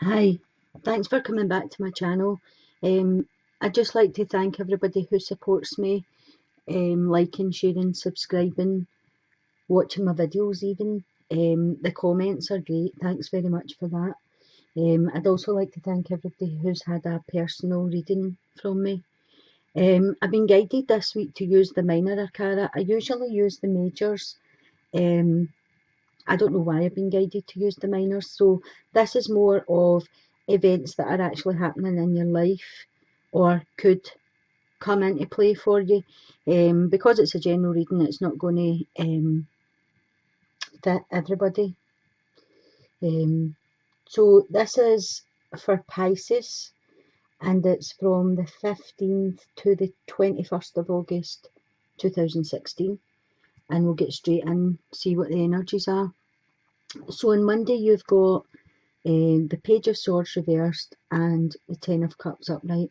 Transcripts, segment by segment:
Hi, thanks for coming back to my channel. I'd just like to thank everybody who supports me, liking, sharing, subscribing, watching my videos even. The comments are great, thanks very much for that. I'd also like to thank everybody who's had a personal reading from me. I've been guided this week to use the minor arcana. I usually use the majors. Um, I don't know why I've been guided to use the minors. So this is more of events that are actually happening in your life or could come into play for you. Because it's a general reading, it's not going to fit everybody. So this is for Pisces, and it's from the 15th to the 21st of August 2016. And we'll get straight in, see what the energies are. So on Monday, you've got the Page of Swords reversed and the Ten of Cups upright.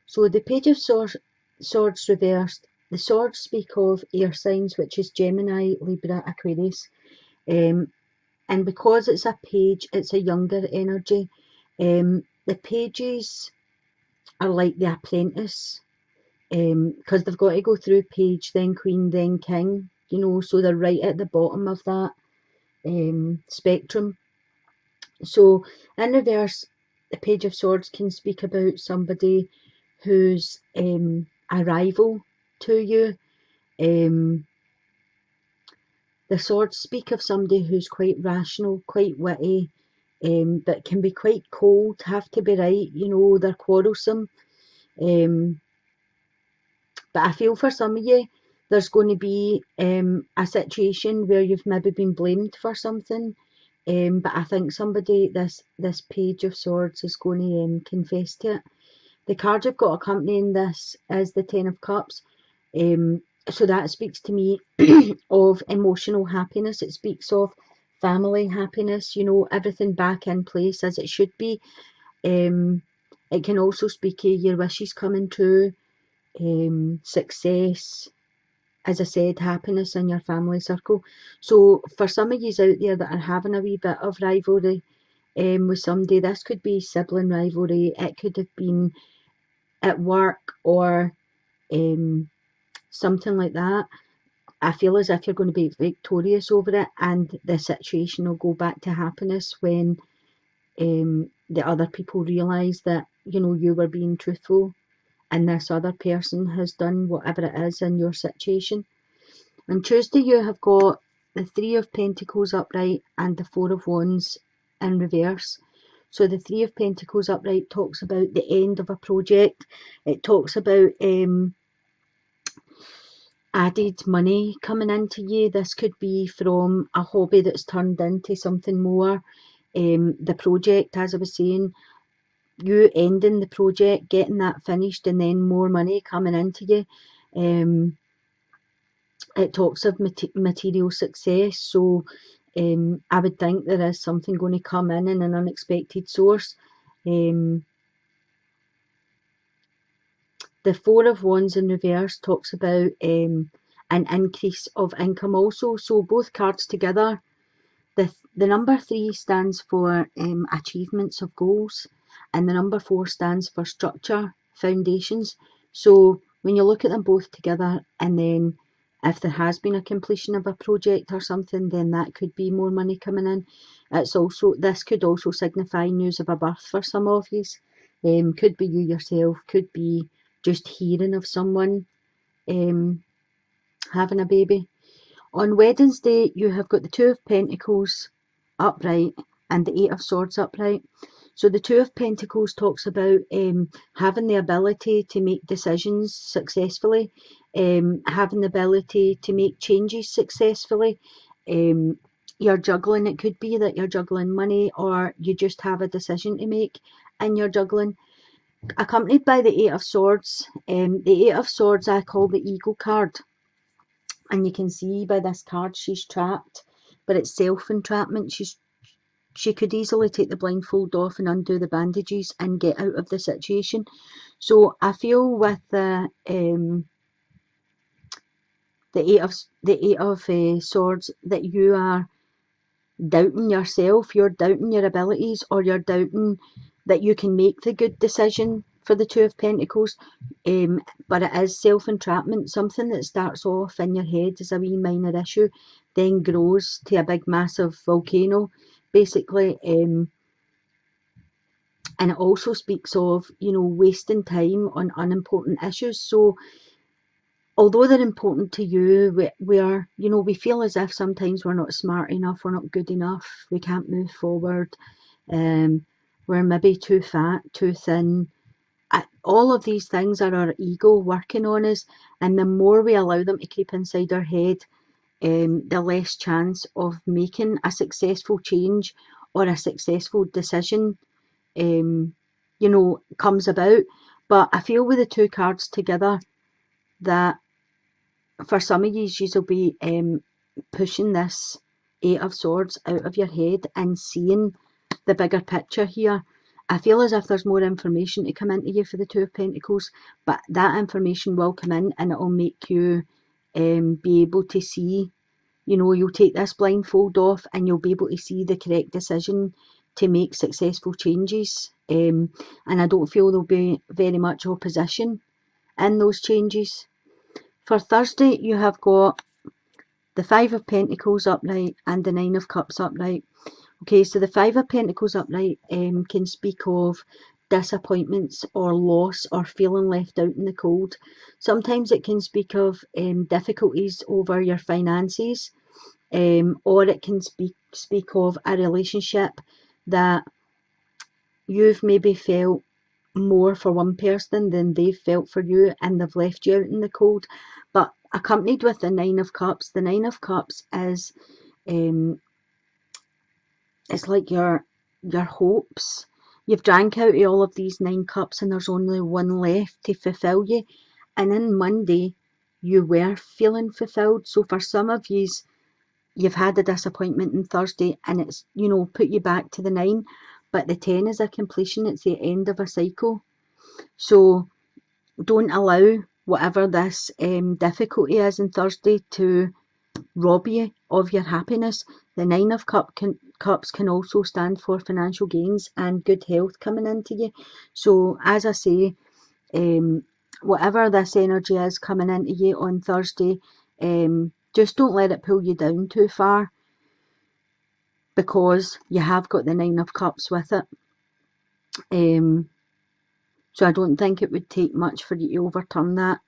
So the Page of Swords reversed, the swords speak of air signs, which is Gemini, Libra, Aquarius. And because it's a page, it's a younger energy. The pages are like the apprentice, because they've got to go through page, then queen, then king, so they're right at the bottom of that spectrum. So in reverse, the Page of Swords can speak about somebody who's a rival to you. The swords speak of somebody who's quite rational, quite witty, but can be quite cold, have to be right, they're quarrelsome. But I feel for some of you, there's going to be a situation where you've maybe been blamed for something. But I think somebody, this Page of Swords, is going to confess to it. The card you've got accompanying this is the Ten of Cups. So that speaks to me of emotional happiness. It speaks of family happiness, everything back in place as it should be. It can also speak of your wishes coming true, success, as I said, happiness in your family circle. So for some of you out there that are having a wee bit of rivalry with somebody, this could be sibling rivalry, it could have been at work or something like that. I feel as if you're going to be victorious over it, and the situation will go back to happiness when the other people realise that you were being truthful and this other person has done whatever it is in your situation. On Tuesday, you have got the Three of Pentacles upright and the Four of Wands in reverse. So the Three of Pentacles upright talks about the end of a project. It talks about added money coming into you. This could be from a hobby that's turned into something more. The project, as I was saying, you ending the project, getting that finished, and then more money coming into you. It talks of material success, so I would think there is something going to come in an unexpected source. The Four of Wands in reverse talks about an increase of income also. So both cards together, the number 3 stands for achievements of goals, and the number 4 stands for structure, foundations. So when you look at them both together, and then if there has been a completion of a project or something, then that could be more money coming in. This could also signify news of a birth for some of you. Could be you yourself, could be just hearing of someone having a baby. On Wednesday, you have got the Two of Pentacles upright and the Eight of Swords upright. So the Two of Pentacles talks about having the ability to make decisions successfully, having the ability to make changes successfully. You're juggling. It could be that you're juggling money, or you just have a decision to make and you're juggling. Accompanied by the Eight of Swords. The Eight of Swords I call the ego card. And you can see by this card she's trapped, but it's self-entrapment. She could easily take the blindfold off and undo the bandages and get out of the situation. So I feel with the Eight of Swords that you are doubting yourself, you're doubting your abilities, or you're doubting that you can make the good decision for the Two of Pentacles. But it is self-entrapment, something that starts off in your head as a wee minor issue, then grows to a big massive volcano, basically. And it also speaks of, wasting time on unimportant issues. So although they're important to you, we feel as if sometimes we're not smart enough, we're not good enough, we can't move forward, we're maybe too fat, too thin. All of these things are our ego working on us, and the more we allow them to creep inside our head, the less chance of making a successful change or a successful decision comes about. But I feel with the two cards together that for some of you, you'll be pushing this Eight of Swords out of your head and seeing the bigger picture here. I feel as if there's more information to come into you for the Two of Pentacles, but that information will come in and it will make you be able to see, you'll take this blindfold off and you'll be able to see the correct decision to make successful changes. And I don't feel there'll be very much opposition in those changes. For Thursday, you have got the Five of Pentacles upright and the Nine of Cups upright. Okay, so the Five of Pentacles upright can speak of disappointments or loss or feeling left out in the cold. Sometimes it can speak of difficulties over your finances, or it can speak of a relationship that you've maybe felt more for one person than they've felt for you and they've left you out in the cold. But accompanied with the Nine of Cups, the Nine of Cups is it's like your hopes. You've drank out of all of these 9 cups and there's only one left to fulfill you. And in Monday, you were feeling fulfilled. So for some of you've had a disappointment on Thursday and it's, put you back to the 9. But the 10 is a completion. It's the end of a cycle. So don't allow whatever this difficulty is on Thursday to rob you of your happiness. The Nine of Cups can also stand for financial gains and good health coming into you. So as I say, whatever this energy is coming into you on Thursday, just don't let it pull you down too far, because you have got the Nine of Cups with it. So I don't think it would take much for you to overturn that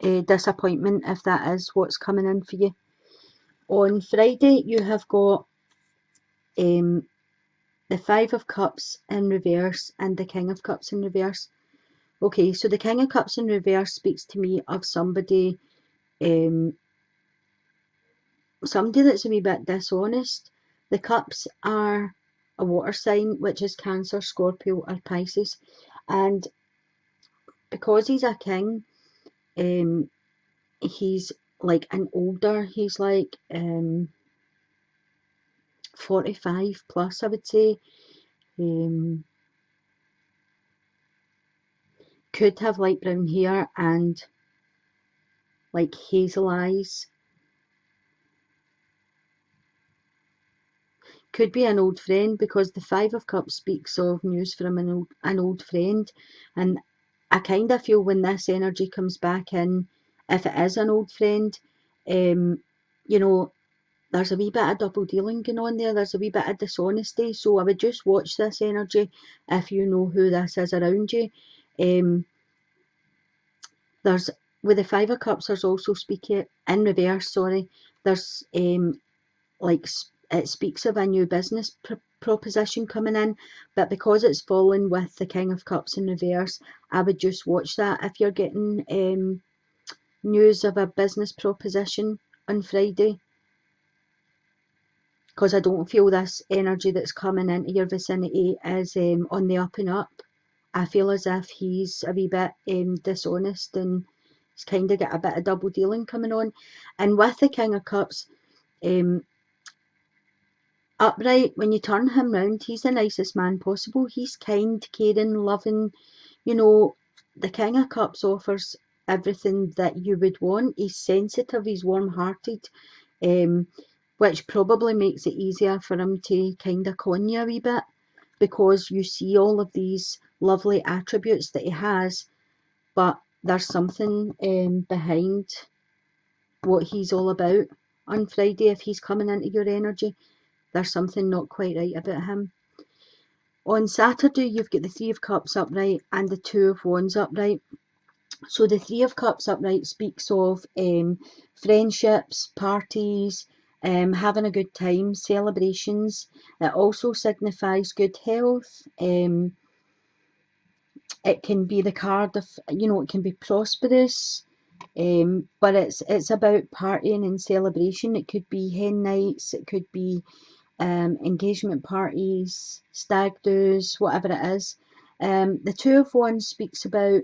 disappointment, if that is what's coming in for you. On Friday, you have got the Five of Cups in reverse and the King of Cups in reverse. Okay, so the King of Cups in reverse speaks to me of somebody that's a wee bit dishonest. The Cups are a water sign, which is Cancer, Scorpio or Pisces. And because he's a king, he's like he's like 45 plus, I would say. Could have light brown hair and like hazel eyes. Could be an old friend, because the Five of Cups speaks of news from an old friend, and I kind of feel when this energy comes back in, if it is an old friend, there's a wee bit of double dealing going on there. There's a wee bit of dishonesty. So I would just watch this energy if you know who this is around you. There's, with the Five of Cups, there's also speaking in reverse. Sorry, there's like it speaks of a new business proposition coming in, but because it's fallen with the King of Cups in reverse, I would just watch that if you're getting news of a business proposition on Friday, because I don't feel this energy that's coming into your vicinity is on the up and up. I feel as if he's a wee bit dishonest and he's kind of got a bit of double dealing coming on. And with the King of Cups upright, when you turn him round, he's the nicest man possible. He's kind, caring, loving. The King of Cups offers everything that you would want. He's sensitive, he's warm-hearted. The which probably makes it easier for him to kind of con you a wee bit, because you see all of these lovely attributes that he has, but there's something behind what he's all about on Friday. If he's coming into your energy, there's something not quite right about him. On Saturday, you've got the Three of Cups upright and the Two of Wands upright. So the Three of Cups upright speaks of friendships, parties, having a good time, celebrations. It also signifies good health. It can be the card of, it can be prosperous. But it's about partying and celebration. It could be hen nights, it could be engagement parties, stag do's, whatever it is. The Two of Wands speaks about,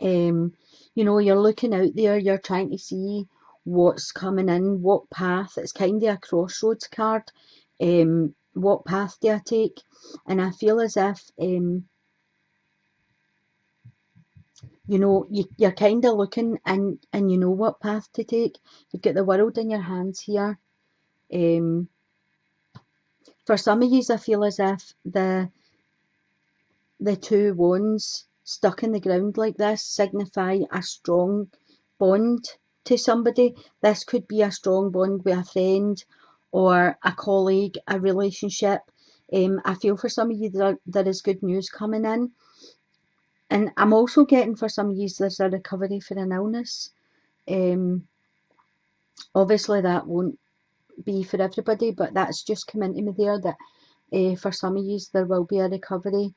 you're looking out there, you're trying to see what's coming in, what path. It's kind of a crossroads card. What path do I take? And I feel as if, you're kind of looking, and you know what path to take. You've got the world in your hands here. For some of you, I feel as if the two wands stuck in the ground like this signify a strong bond to somebody. This could be a strong bond with a friend or a colleague, a relationship. I feel for some of you there is good news coming in. And I'm also getting for some of you there's a recovery for an illness. Obviously that won't be for everybody, but that's just come into me there, that for some of you there will be a recovery.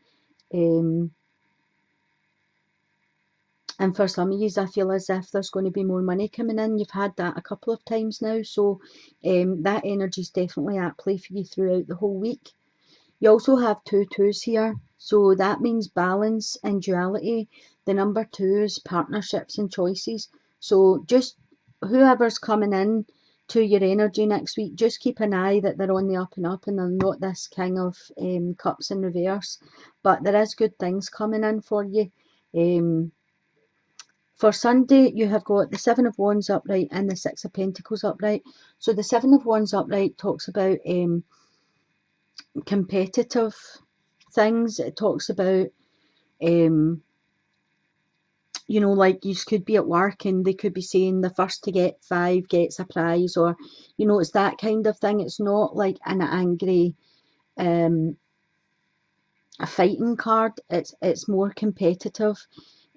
And for some of you, I feel as if there's going to be more money coming in. You've had that a couple of times now, so that energy is definitely at play for you throughout the whole week. You also have two twos here, so that means balance and duality. The number two is partnerships and choices. So just whoever's coming in to your energy next week, just keep an eye that they're on the up and up and they're not this king of cups in reverse. But there is good things coming in for you. For Sunday, you have got the Seven of Wands upright and the Six of Pentacles upright. So the Seven of Wands upright talks about competitive things. It talks about, like you could be at work and they could be saying the first to get 5 gets a prize, or, it's that kind of thing. It's not like an angry, a fighting card. It's more competitive.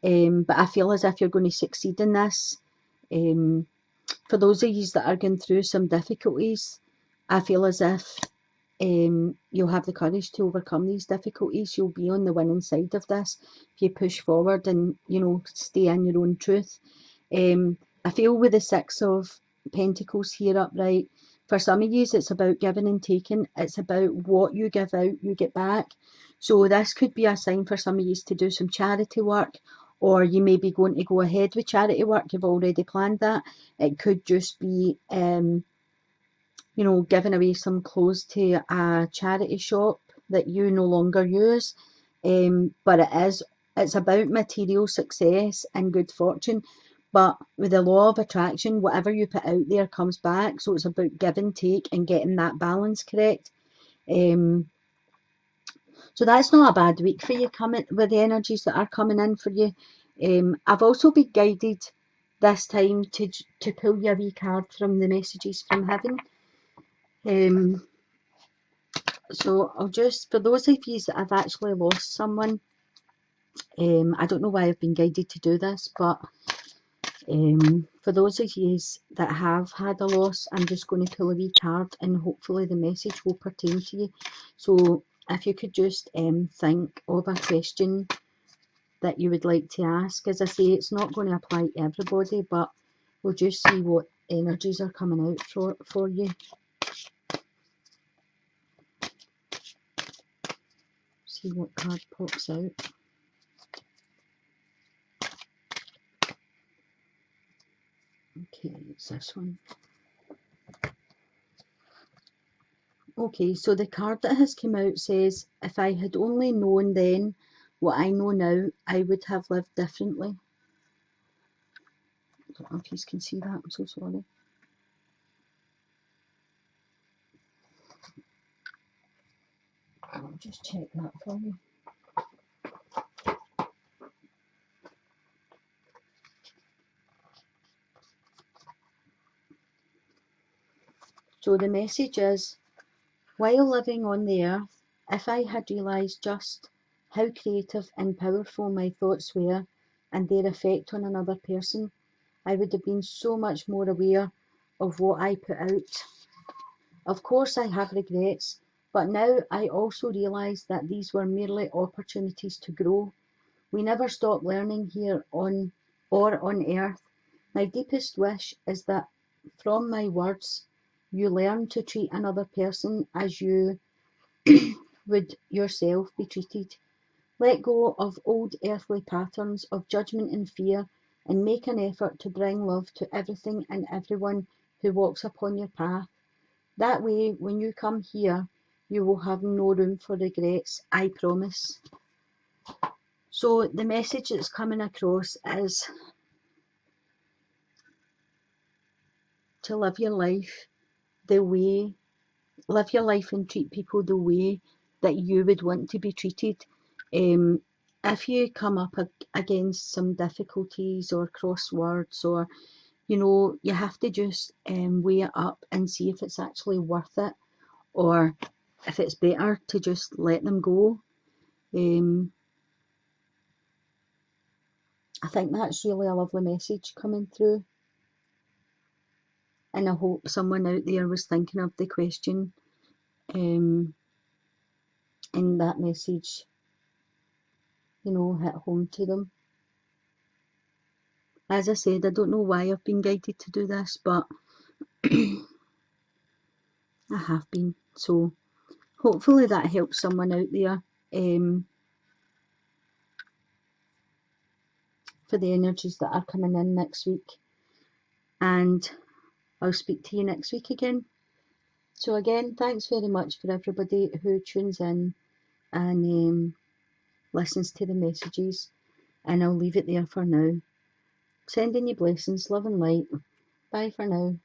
But I feel as if you're going to succeed in this. For those of you that are going through some difficulties, I feel as if you'll have the courage to overcome these difficulties. You'll be on the winning side of this if you push forward and, stay in your own truth. I feel with the Six of Pentacles here upright, for some of you, it's about giving and taking. It's about what you give out, you get back. So this could be a sign for some of you to do some charity work, or you may be going to go ahead with charity work. You've already planned that. It could just be, giving away some clothes to a charity shop that you no longer use. But it's about material success and good fortune. But with the law of attraction, whatever you put out there comes back. So it's about give and take and getting that balance correct. So that's not a bad week for you coming with the energies that are coming in for you. I've also been guided this time to pull you a wee card from the messages from heaven. So I'll just, for those of you that have actually lost someone, I don't know why I've been guided to do this, but for those of you that have had a loss, I'm just going to pull a wee card and hopefully the message will pertain to you. So if you could just think of a question that you would like to ask. As I say, it's not going to apply to everybody, but we'll just see what energies are coming out for you. See what card pops out. Okay, it's this one. Okay, so the card that has come out says, if I had only known then what I know now, I would have lived differently. I don't know if you can see that, I'm so sorry. I'll just check that for you. So the message is, while living on the earth, if I had realised just how creative and powerful my thoughts were and their effect on another person, I would have been so much more aware of what I put out. Of course I have regrets, but now I also realise that these were merely opportunities to grow. We never stop learning here on earth. My deepest wish is that from my words you learn to treat another person as you would yourself be treated. Let go of old earthly patterns of judgment and fear, and make an effort to bring love to everything and everyone who walks upon your path. That way, when you come here, you will have no room for regrets, I promise. So the message that's coming across is to live your life and treat people the way that you would want to be treated. If you come up against some difficulties or crosswords, or you have to just weigh it up and see if it's actually worth it, or if it's better to just let them go. I think that's really a lovely message coming through, and I hope someone out there was thinking of the question, and that message hit home to them. As I said, I don't know why I've been guided to do this, but I have been. So hopefully that helps someone out there for the energies that are coming in next week. And I'll speak to you next week again. So again, thanks very much for everybody who tunes in and listens to the messages. And I'll leave it there for now. Sending you blessings, love and light. Bye for now.